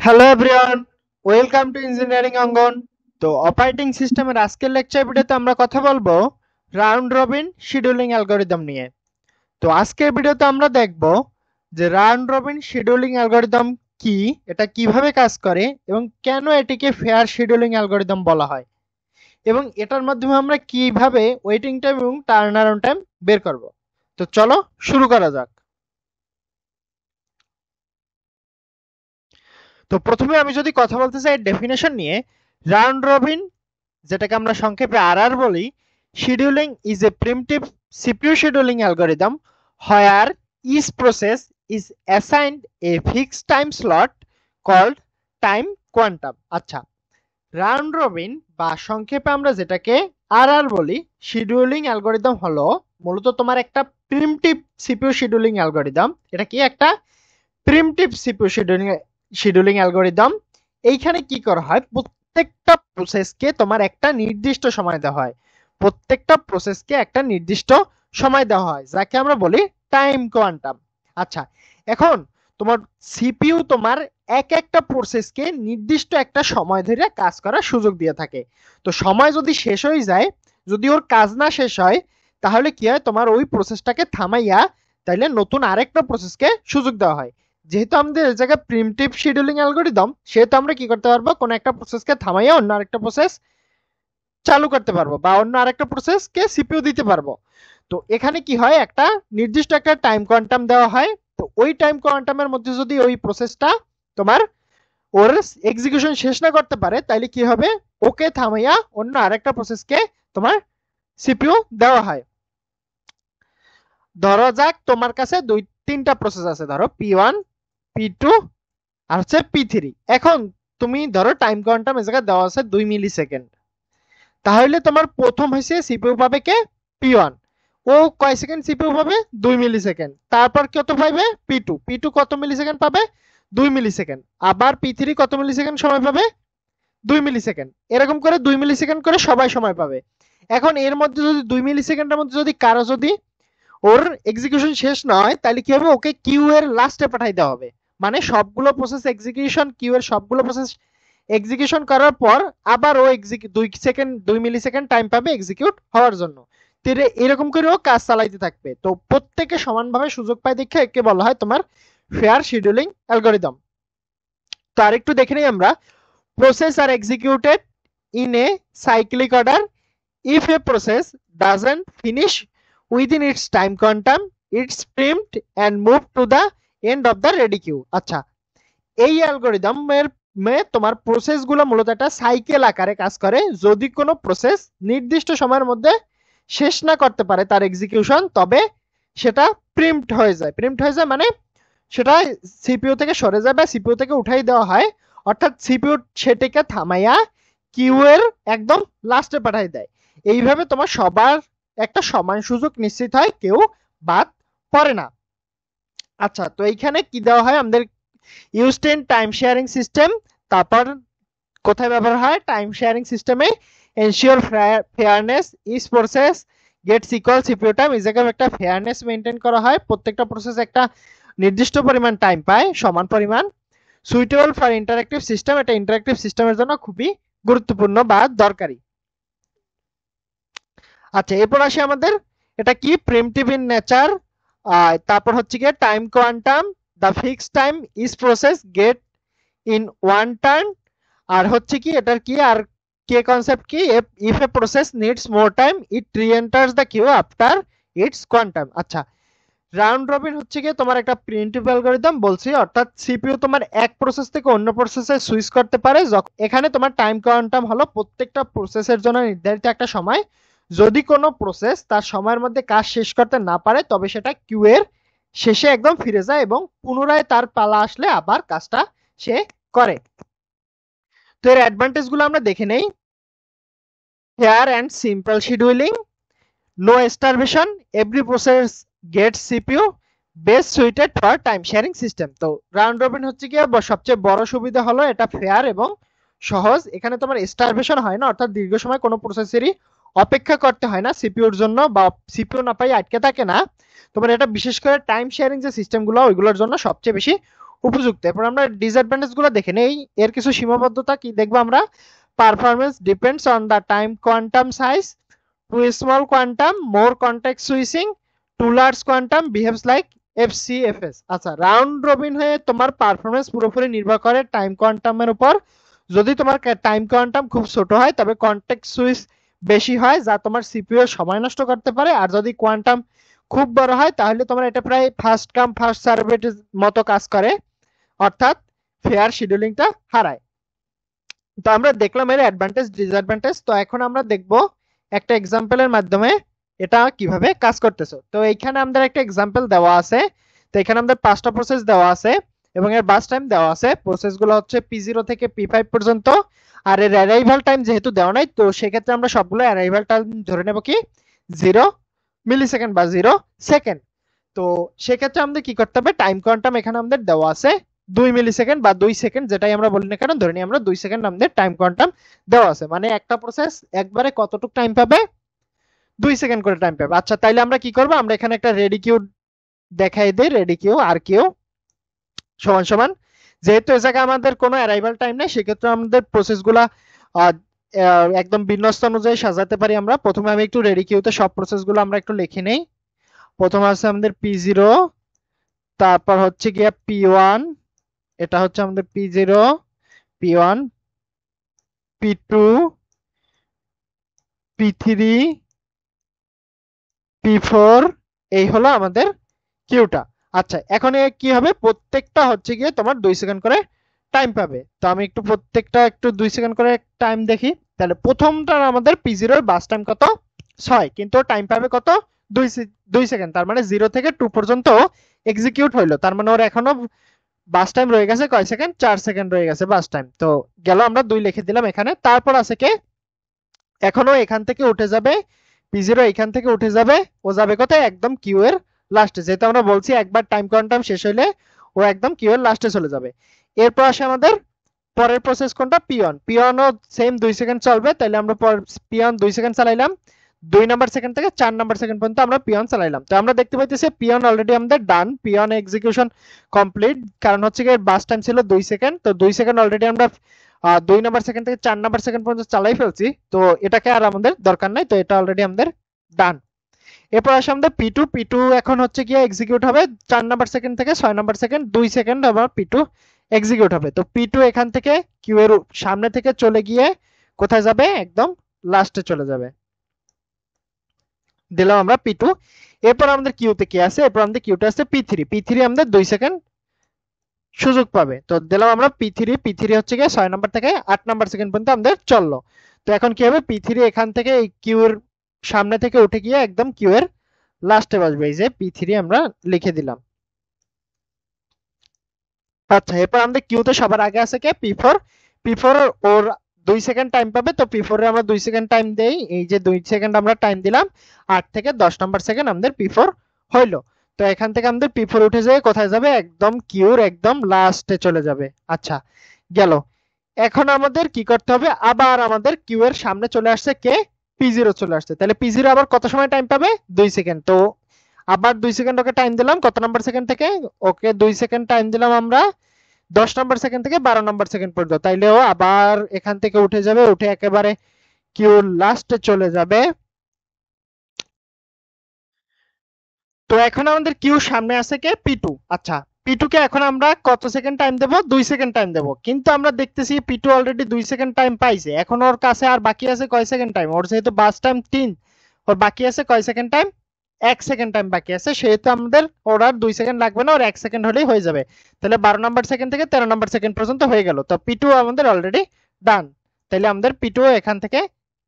Hello everyone, welcome to engineering অঙ্গন। তো operating সিস্টেমের আজকের লেকচার ভিডিওতে আমরা কথা বলবো রাউন্ড রবিন শিডিউলিং অ্যালগরিদম নিয়ে। তো আজকের ভিডিওতে আমরা দেখব যে রাউন্ড রবিন শিডিউলিং অ্যালগরিদম কি, এটা কিভাবে কাজ করে এবং কেন এটিকে ফেয়ার শিডিউলিং অ্যালগরিদম বলা হয়, এবং এটার মাধ্যমে আমরা কিভাবে ওয়েটিং টাইম এবং টার্ন অ্যারাউন্ড টাইম বের করব। তো চলো শুরু করা যাক। তো প্রথমে আমি যদি কথা বলতে চাই ডেফিনেশন নিয়ে, রাউন্ড রবিন, যেটাকে আমরা সংক্ষেপে আরআর বলি, scheduling is a preemptive CPU scheduling algorithm where each process is assigned a fixed time slot called time quantum. আচ্ছা, রাউন্ড রবিন বা সংক্ষেপে আমরা যেটাকে আরআর বলি, শিডিউলিং অ্যালগরিদম হলো মূলত তোমার একটা প্রিমিটিভ সিপিইউ শিডিউলিং অ্যালগরিদম। এটা কি একটা প্রিমিটিভ সিপিইউ শিডিউলিং অ্যালগরিদম। এইখানে কি করা হয়, প্রত্যেকটা প্রসেসকে তোমার একটা নির্দিষ্ট সময় দেওয়া হয়। প্রত্যেকটা প্রসেসকে একটা নির্দিষ্ট সময় দেওয়া হয়, যাকে আমরা বলি টাইম কোয়ান্টাম। আচ্ছা, এখন তোমার সিপিইউ তোমার এক একটা প্রসেসকে নির্দিষ্ট একটা সময় ধরে কাজ করার সুযোগ দিয়ে থাকে। তো সময় যদি শেষ হয়ে যায়, যদি ওর কাজ না শেষ হয়, তাহলে কি হয়, তোমার ওই প্রসেসটাকে থামাইয়া তাইলে নতুন আরেকটা প্রসেসকে সুযোগ দেওয়া হয়। যেহেতু আমাদের এই জায়গায় প্রিমিটিভ শিডিউলিং অ্যালগরিদম, সেহেতু আমরা কি করতে পারবো, কোন একটা প্রসেসকে থামাইয়া অন্য আরেকটা প্রসেস চালু করতে পারবো বা অন্য আরেকটা প্রসেসকে সিপিইউ দিতে পারবো। তো এখানে কি হয়, একটা নির্দিষ্ট একটা টাইম কোয়ান্টাম দেওয়া হয়। তো ওই টাইম কোয়ান্টামের মধ্যে যদি ওই প্রসেসটা তোমার ওর এক্সিকিউশন শেষ না করতে পারে, তাহলে কি হবে, ওকে থামাইয়া অন্য আরেকটা প্রসেসকে তোমার সিপিইউ দেওয়া হয়। ধরো যাক তোমার কাছে দুই তিনটা প্রসেস আছে, ধরো পি1, পি2 আর হচ্ছে পি3। এখন তুমি ধরো টাইম কোয়ান্টাম এই জায়গায় দেওয়া আছে 2 মিলি সেকেন্ড। তাহলে তোমার প্রথম হয়েছে সিপিইউ পাবে কে, পি1। ও কয় সেকেন্ড সিপিইউ পাবে, 2 মিলি সেকেন্ড। তারপর কত পাবে, পি2। পি2 কত মিলি সেকেন্ড পাবে, 2 মিলি সেকেন্ড। আবার পি3 কত মিলি সেকেন্ড সময় পাবে, 2 মিলি সেকেন্ড। এরকম করে 2 মিলি সেকেন্ড করে সবাই সময় পাবে। এখন এর মধ্যে যদি 2 মিলি সেকেন্ডের মধ্যে যদি কারো যদি ওর এক্সিকিউশন শেষ না হয়, তাহলে কি হবে, ওকে কিউ এর লাস্টে পাঠাই দেওয়া হবে। মানে সবগুলো প্রসেস এক্সিকিউশন, কিউ এর সবগুলো প্রসেস এক্সিকিউশন করার পর আবার ও 2 মিলি সেকেন্ড টাইম পাবে এক্সিকিউট হওয়ার জন্য। এরকম করে ও কাজ চালাইতে থাকবে। তো প্রত্যেকে সমানভাবে সুযোগ পায় দেখে একে বলা হয় তোমার ফেয়ার শিডিউলিং অ্যালগরিদম। তো আরেকটু দেখে নিই আমরা, process are executed in a cyclic order if a process doesn't finish within its time quantum, it's preempt and move to the end of the ready queue। আচ্ছা, এই অ্যালগরিদমের তোমার প্রসেস গুলো মূলত একটা সাইকেল আকারে কাজ করে। যদি কোনো প্রসেস নির্দিষ্ট সময়ের মধ্যে শেষ না করতে পারে তার এক্সিকিউশন, তবে সেটা প্রিম্পড হয়ে যায়। প্রিম্পড হয়ে যায় মানে সেটা সিপিইউ থেকে সরে যায় বা সিপিইউ থেকে উঠাই দেওয়া হয়। অর্থাৎ সিপিইউ সেটাকে থামাইয়া কিউ এর একদম লাস্টে পাঠাই দেয়। এইভাবে তোমার সবার একটা সমান সুযোগ নিশ্চিত হয়, কেউ বাদ পড়ে না। আচ্ছা, তো এইখানে কি দেওয়া হয় আমাদের, used in time sharing system. তারপর কোথায় ব্যবহার হয়, টাইম শেয়ারিং সিস্টেমে ensure fairness each process gets equal CPU time. এই জায়গায় একটা ফেয়ারনেস মেনটেন করা হয়, প্রত্যেকটা প্রসেস একটা নির্দিষ্ট পরিমাণ টাইম পায়, সমান পরিমাণ। সুইটেবল ফর ইন্টারঅ্যাক্টিভ সিস্টেম, এটা ইন্টারঅ্যাক্টিভ সিস্টেমের জন্য খুবই গুরুত্বপূর্ণ বা দরকারি। আচ্ছা, এরপর আসি আমাদের, এটা কি প্রিমিটিভ ইন নেচার। তারপর হচ্ছে কি time quantum, the fixed time is process get in one turn. আর হচ্ছে কি এটার কি আর কে কনসেপ্ট কি, if a process needs more time it reenters the queue after its quantum. আচ্ছা, রাউন্ড রবিন হচ্ছে কি তোমার একটা প্রিমিটিভ অ্যালগরিদম বলছি, অর্থাৎ সিপিইউ তোমার এক প্রসেস থেকে অন্য প্রসেসে সুইচ করতে পারে। এখানে তোমার টাইম কোয়ান্টাম হলো প্রত্যেকটা প্রসেসের জন্য নির্ধারিত একটা সময়। যদি কোনো প্রসেস তার সময়ের মধ্যে কাজ শেষ করতে না পারে, তবে সেটা কিউ এর শেষে একদম ফিরে যায় এবং পুনরায় তার পালা আসলে আবার কাজটা সে করে। তো এর অ্যাডভান্টেজ গুলো আমরা দেখে নেই। Fair and simple scheduling, no starvation, every process gets CPU, best suited for time sharing system. তো রাউন্ড রবিন হচ্ছে কি সবচেয়ে বড় সুবিধা হলো এটা ফেয়ার এবং সহজ। এখানে তোমার স্টারভেশন হয় না, অর্থাৎ দীর্ঘ সময় কোনো প্রসেসেরই অপেক্ষা করতে হয় না সিপিইউর জন্য, বা সিপিইউ না পাই আটকে থাকে না। তোমার এটা বিশেষ করে টাইম শেয়ারিং যে সিস্টেমগুলো ওইগুলোর জন্য সবচেয়ে বেশি উপযুক্ত। এরপর আমরা ডিসঅ্যাডভান্টেজ গুলো দেখে নেই। এর কিছু সীমাবদ্ধতা কি দেখবো আমরা। Performance depends on the time quantum size, too small quantum more context switching, too large quantum behaves like FCFS. আচ্ছা, রাউন্ড রবিন হয়ে তোমার পারফরমেন্স পুরোপুরি নির্ভর করে টাইম কোয়ান্টামের উপর। যদি তোমার টাইম কোয়ান্টাম খুব ছোট হয় তবে কন্টেক্সট সুইচ বেশি হয়, যা তোমার সিপিইউ এর সময় নষ্ট করতে পারে। আর যদি কোয়ান্টাম খুব বড় হয় তাহলে তোমার এটা প্রায় ফার্স্ট কাম ফার্স্ট সার্ভের মতো কাজ করে, অর্থাৎ ফেয়ার শিডিউলিংটা হারায়। তো আমরা দেখলাম এর অ্যাডভান্টেজ ডিসঅ্যাডভান্টেজ। তো এখন আমরা দেখব একটা এক্সাম্পলের মাধ্যমে এটা কিভাবে কাজ করতেছে। তো এইখানে আমাদের একটা এক্সাম্পল দেওয়া আছে। তো এখানে আমাদের 5টা প্রসেস দেওয়া আছে এবং এর বাস টাইম দেওয়া আছে। প্রসেসগুলো হচ্ছে P0 থেকে P5 পর্যন্ত। আর এর অ্যারাইভাল টাইম যেহেতু দেওয়া নাই, তো সেক্ষেত্রে আমরা সবগুলো অ্যারাইভাল টাইম ধরে নেব কি 0 মিলিসেকেন্ড বা 0 সেকেন্ড। তো সেক্ষেত্রে আমাদের কি করতে হবে, টাইম কোয়ান্টাম এখানে আমাদের দেওয়া আছে 2 মিলিসেকেন্ড বা 2 সেকেন্ড, যেটাই আমরা বলি না কেন, ধরে নিই আমরা 2 সেকেন্ড আমাদের টাইম কোয়ান্টাম দেওয়া আছে। মানে একটা প্রসেস একবারে কতটুকু টাইম পাবে, 2 সেকেন্ড করে টাইম পাবে। আচ্ছা, তাইলে আমরা কি করব, আমরা এখানে একটা রেডি কিউ দেখাই দেই। রেডি কিউ আর কিউ সমান সমান, যেহেতু এ জায়গায় আমাদের কোনো অ্যারাইভাল টাইম নেই, সেক্ষেত্রে আমাদের প্রসেসগুলা একদম বিন্যস্ত অনুযায়ী সাজাতে পারি আমরা। প্রথমে আমি একটু রেডি কিউতে সব প্রসেসগুলো আমরা একটু লিখে নেই। প্রথমে আছে আমাদের P0, তারপর হচ্ছে গিয়া P1, এটা হচ্ছে আমাদের P0, P1, P2, P3, P4, এই হলো আমাদের কিউটা। আচ্ছা, এখন কি হবে, প্রত্যেকটা হচ্ছে গিয়ে তোমার 2 সেকেন্ড করে টাইম পাবে। তো আমি একটু প্রত্যেকটা একটু 2 সেকেন্ড করে টাইম দেখি। তাহলে প্রথমটার আমাদের P0 এর বাস টাইম কত, 6, কিন্তু টাইম পাবে কত, 2 সেকেন্ড। তার মানে 0 থেকে 2 পর্যন্ত এক্সিকিউট হইলো। তার মানে ওর এখনো বাস টাইম রয়ে গেছে কয় সেকেন্ড, 4 সেকেন্ড রয়ে গেছে বাস টাইম। তো গেল, আমরা 2 লিখে দিলাম এখানে। তারপর আছে কে, এখনো এখান থেকে উঠে যাবে P0, এখান থেকে উঠে যাবে, ও যাবে কোথায়, একদম কিউ এর লাস্টে। যেহেতু আমরা বলছি একবার টাইম কোয়ান্টাম শেষ হইলে ও একদম কিউ এর লাস্টে চলে যাবে। এরপর আসে আমাদের পরের প্রসেস কোনটা, P1। P1 ও সেম 2 সেকেন্ড চলবে। তাহলে আমরা P1 2 সেকেন্ড চালাইলাম, 2 নাম্বার সেকেন্ড থেকে 4 নাম্বার সেকেন্ড পর্যন্ত আমরা P1 চালাইলাম। তো আমরা দেখতে পাইতেছি P1 অলরেডি আমাদের ডান, P1 এক্সিকিউশন কমপ্লিট। কারণ হচ্ছে কি বাস টাইম ছিল 2 সেকেন্ড, তো 2 সেকেন্ড অলরেডি আমরা 2 নাম্বার সেকেন্ড থেকে 4 নাম্বার সেকেন্ড পর্যন্ত চালাই ফেলছি। তো এটাকে আর আমাদের দরকার নাই, তো এটা অলরেডি আমাদের ডান। এরপর আসে আমাদের P2 এখন হচ্ছে গিয়ে এক্সিকিউট হবে 4 নাম্বার সেকেন্ড থেকে 6 নাম্বার সেকেন্ড, 2 সেকেন্ড আবার P2 এক্সিকিউট হবে। তো P2 এখান থেকে কিউ এর সামনে থেকে চলে গিয়ে কোথায় যাবে, একদম লাস্টে চলে যাবে। দিলাম আমরা P2। এরপর আমাদের কিউতে কি আছে, এরপর আমাদের কিউতে আছে P3 আমাদের 2 সেকেন্ড সুযোগ পাবে। তো দিলাম আমরা P3 হচ্ছে গিয়ে 6 নাম্বার থেকে 8 নাম্বার সেকেন্ড পর্যন্ত আমাদের চললো। তো এখন কি হবে, P3 এখান থেকে এই কিউ এর সামনে থেকে উঠে গিয়ে একদম কিউ এর লাস্টে বসবে। এই যে P3 আমরা লিখে দিলাম। আচ্ছা, এরপর আমাদের কিউতে সবার আগে আছে কে, P4 ওর 2 সেকেন্ড টাইম পাবে। তো P4 এ আমরা 2 সেকেন্ড টাইম দেই, এই যে 2 সেকেন্ড আমরা টাইম দিলাম, 8 থেকে 10 নাম্বার সেকেন্ড আমাদের P4 হইলো। তো এখান থেকে আমাদের P4 উঠে যায় কোথায় যাবে, একদম কিউর একদম লাস্টে চলে যাবে। আচ্ছা, গেল। এখন আমাদের কি করতে হবে, আবার আমাদের কিউ এর সামনে চলে আসছে কে, P0 চলে আসছে। তাহলে P0 আবার কত সময় টাইম পাবে, 2 সেকেন্ড। তো আবার 2 সেকেন্ড ওকে টাইম দিলাম, কত নাম্বার সেকেন্ড থেকে, ওকে 2 সেকেন্ড টাইম দিলাম আমরা 10 নাম্বার সেকেন্ড থেকে 12 নাম্বার সেকেন্ড পর্যন্ত। তাইলে ও আবার এখান থেকে উঠে যাবে, উঠে একেবারে কিউ লাস্টে চলে যাবে। তো এখন আমাদের কিউ সামনে আছে কে, P2। আচ্ছা, P2 কে এখন আমরা কত সেকেন্ড টাইম দেব, 2 সেকেন্ড টাইম দেব। কিন্তু আমরা দেখতেছি P2 অলরেডি 2 সেকেন্ড টাইম পাইছে। এখন ওর কাছে আর বাকি আছে কয় সেকেন্ড টাইম, ওর যেহেতু বাস টাইম 3, ওর বাকি আছে কয় সেকেন্ড টাইম, 1 সেকেন্ড টাইম বাকি আছে। সেহেতু আমাদের ওর আর 2 সেকেন্ড লাগবে না, ওর 1 সেকেন্ড হলেই হয়ে যাবে। তাহলে 12 নাম্বার সেকেন্ড থেকে 13 নাম্বার সেকেন্ড পর্যন্ত হয়ে গেল। তো P2 আমাদের অলরেডি ডান। তাহলে আমাদের P2 এখান থেকে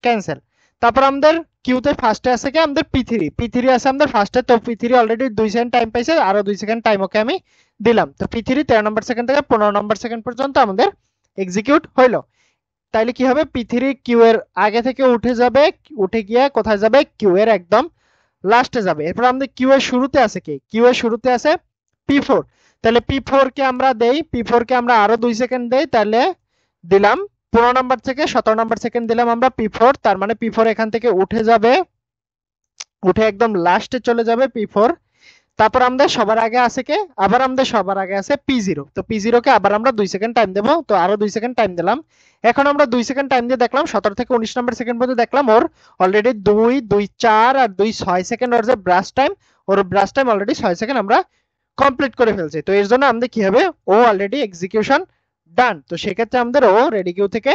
ক্যান্সেল। তারপর আমাদের কিউতে ফার্স্টে আছে কি, আমাদের P3 আছে আমাদের ফার্স্টে। তো P3 অলরেডি 2 সেকেন্ড টাইম পাইছে, আরো 2 সেকেন্ড টাইম ওকে আমি দিলাম। তো P3 13 নাম্বার সেকেন্ড থেকে 15 নাম্বার সেকেন্ড পর্যন্ত আমাদের এক্সিকিউট হইলো। তাইলে কি হবে, P3 কিউ এর আগে থেকে উঠে যাবে, উঠে গিয়ে কোথায় যাবে, কিউ এর একদম লাস্টে যাবে। এরপর আমাদের কিউ এর শুরুতে আছে কি, কিউ এর শুরুতে আছে P4। তাহলে P4 কে আমরা দেই, P4 কে আমরা আরো 2 সেকেন্ড দেই। তাহলে দিলাম 15 নাম্বার থেকে 17 নাম্বার সেকেন্ড দিলাম আমরা P4। তার মানে P4 এখান থেকে উঠে যাবে, উঠে একদম লাস্টে চলে যাবে P4। তারপর আমাদের সবার আগে আছে কে, আবার আমাদের সবার আগে আছে P0। তো P0 কে আবার আমরা 2 সেকেন্ড টাইম দেব, তো আরো 2 সেকেন্ড টাইম দিলাম। এখন আমরা 2 সেকেন্ড টাইম দিয়ে দেখলাম 17 থেকে 19 নাম্বার সেকেন্ড পর্যন্ত দেখলাম ওর অলরেডি 2 2 4 আর 2 6 সেকেন্ড ওর যে ব্রাশ টাইম, ওর ব্রাশ টাইম অলরেডি 6 সেকেন্ড আমরা কমপ্লিট করে ফেলছি। তো এর জন্য আমাদের কি হবে, ও অলরেডি এক্সিকিউশন ডান। তো সেক্ষেত্রে আমাদের ও রেডি কিউ থেকে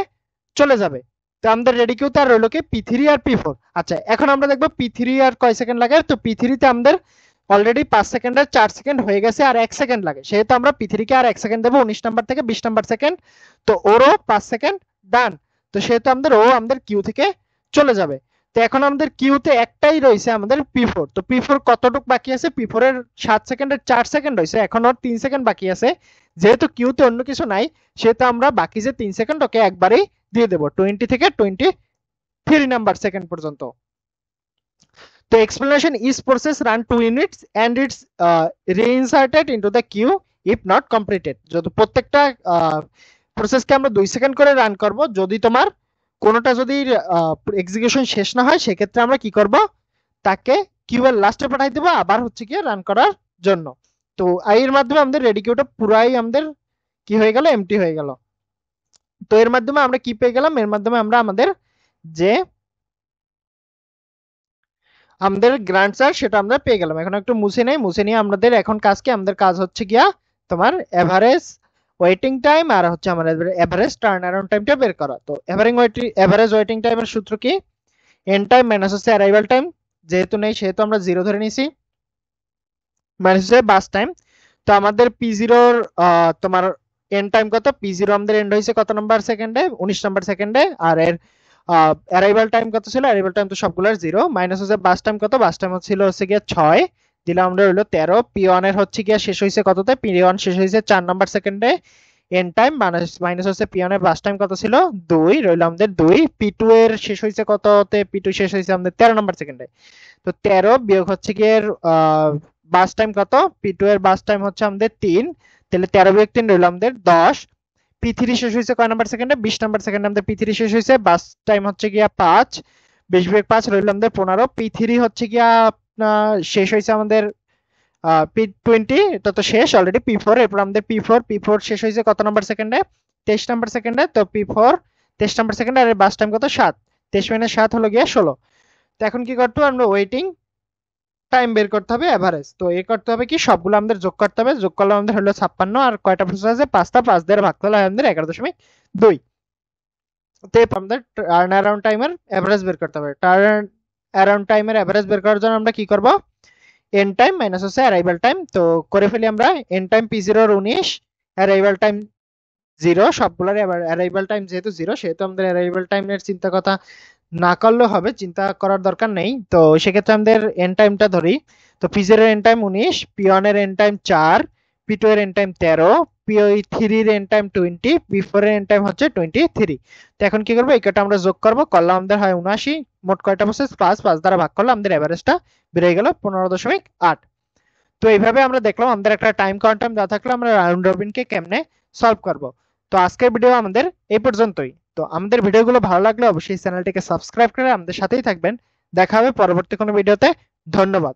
চলে যাবে। তো আমাদের রেডি কিউতে আর রইলো কি P3 আর P4। আচ্ছা, এখন আমরা দেখবো P3 আর কয় সেকেন্ড লাগে। তো P3 তে আমাদের অলরেডি 5 সেকেন্ডের 4 সেকেন্ড হয়ে গেছে, আর 1 সেকেন্ড লাগে, সেহেতু আমরা P3 কে আর 1 সেকেন্ড দেবো 19 নাম্বার থেকে 20 নাম্বার সেকেন্ড। তো ওরও 5 সেকেন্ড ডান। তো সেহেতু আমাদের কিউ থেকে চলে যাবে। তো এখন আমাদের কিউতে একটাই রয়েছে আমাদের P4। তো P4 কতটুক বাকি আছে, P4 এর 7 সেকেন্ডের 4 সেকেন্ড রয়েছে, এখন ওর 3 সেকেন্ড বাকি আছে। যেহেতু কিউতে অন্য কিছু নাই, সেহেতু আমরা বাকি যে 3 সেকেন্ড ওকে একবারেই দিয়ে দেবো 20 থেকে 23 নাম্বার সেকেন্ড পর্যন্ত। তো explanation is process run 2 units and it's reinserted into the queue if not completed। যদি প্রত্যেকটা প্রসেসকে আমরা 2 সেকেন্ড করে রান করব, যদি তোমার কোনোটা যদি এক্সিকিউশন শেষ না হয় সেক্ষেত্রে আমরা কি করব, তাকে কিউ এর লাস্টে পাঠাই দেব আবার হচ্ছে কি রান করার জন্য। তো এর মাধ্যমে আমাদের রেডি কিউটা পুরাই আমাদের কি হয়ে গেল, এমটি হয়ে গেল। তো এর মাধ্যমে আমরা কি পেয়ে গেলাম, এর মাধ্যমে আমরা আমাদের যে আমাদের গ্রান্ট চার্জ সেটা আমরা পেয়ে গেলাম। এখন একটু মুছে নেই, মুছে নিয়ে আমাদের এখন কাজ কি, আমাদের কাজ হচ্ছে গিয়া তোমার এভারেজ ওয়েটিং টাইম আর হচ্ছে আমাদের এভারেজ টার্ন অ্যারাউন্ড টাইমটা বের করা। তো এভারেজ ওয়েটিং টাইমের সূত্র কি, এন্ড টাইম মাইনাস হচ্ছে অ্যারাইভাল টাইম, যেহেতু নেই সেহেতু আমরা 0 ধরে নিছি, মাইনাস হচ্ছে বাস টাইম। তো আমাদের P0 তোমার এন্ড টাইম কত, P0 আমাদের এন্ড হয়েছে কত নাম্বার সেকেন্ডে, 19 নাম্বার সেকেন্ডে। আর এর অ্যারাইভাল টাইম কত ছিল, অ্যারাইভাল টাইম তো সবগুলোর 0, মাইনাস হচ্ছে বাস টাইম কত, বাস টাইম ছিল হচ্ছে গিয়ে 6, দিলাম আমরা হলো 13। P1 এর হচ্ছে গিয়ে শেষ হয়েছে কততে, P1 শেষ হয়েছে 4 নাম্বার সেকেন্ডে এন্ড টাইম, মাইনাস হচ্ছে P1 এর বাস টাইম কত ছিল 2, রইল আমাদের 2। P2 এর শেষ হয়েছে কততে, P2 শেষ হয়েছে আমাদের 13 নাম্বার সেকেন্ডে। তো 13 বিয়োগ হচ্ছে গিয়ে বাস টাইম কত, P2 এর বাস টাইম হচ্ছে আমাদের 3, তাহলে 13 বিয়োগ 3 রইল আমাদের 10। P3 শেষ হয়েছে কয় নাম্বার সেকেন্ডে, 20 নাম্বার সেকেন্ডে আমাদের P3 শেষ হয়েছে, বাস টাইম হচ্ছে গিয়া 5, 20 বিয়োগ 5 রইল আমাদের 15। P3 হচ্ছে গিয়া শেষ হয়েছে আমাদের P20, এটা তো শেষ অলরেডি। P4, এরপর আমাদের P4 শেষ হয়েছে কত নাম্বার সেকেন্ডে, 23 নাম্বার সেকেন্ডে। তো P4 23 নাম্বার সেকেন্ডে, আর বাস টাইম কত 7, 23 মিনিট 7 হলো গিয়া 16। তো এখন কি করতে হবে, আমরা ওয়েটিং টাইম বের করতে হবে এভারেজ। তো এই করতে হবে কি, সবগুলো আমাদের যোগ করতে হবে, যোগ করলে আমাদের হলো 56, আর কয়টা প্রসেস আছে 5টা, 5 দিয়ে ভাগ করলে আমাদের 11.2। তো আমাদের টার্ন অ্যারাউন্ড টাইমের এভারেজ বের করতে হবে। টার্ন অ্যারাউন্ড টাইমের এভারেজ বের করার জন্য আমরা কি করব, এন্ড টাইম মাইনাস হচ্ছে অ্যারাইভাল টাইম। তো করে ফেলি আমরা, এন্ড টাইম P0 এর 19, অ্যারাইভাল টাইম 0, সবগুলোর অ্যারাইভাল টাইম যেহেতু 0 সেহেতু আমাদের অ্যারাইভাল টাইমের চিন্তা কথা না করলেও হবে, চিন্তা করার দরকার নেই। তো সেক্ষেত্রে আমাদের এন্ড টাইমটা ধরি। তো P0 এর এন্ড টাইম 19, P1 এর এন্ড টাইম 4, P2 এর এন্ড টাইম 13, P3 এর এন্ড টাইম 20, P4 এর এন্ড টাইম হচ্ছে 23। তো এখন কি করবো, এই কটা আমরা যোগ করবো, করলে আমাদের হয় 79। মোট কয়টা প্রসেস 5, 5 দ্বারা ভাগ করলে আমাদের এভারেজটা বেড়ে গেল 15.8। তো এইভাবে আমরা দেখলাম আমাদের একটা টাইম কোয়ান্টাম দেওয়া থাকলে আমরা রাউন্ড রবিন কে কেমনে সলভ করব। তো আজকের ভিডিও আমাদের এই পর্যন্তই। তো আমাদের ভিডিওগুলো ভালো লাগলে অবশ্যই চ্যানেলটিকে সাবস্ক্রাইব করে আমাদের সাথেই থাকবেন। দেখা হবে পরবর্তী কোনো ভিডিওতে। ধন্যবাদ।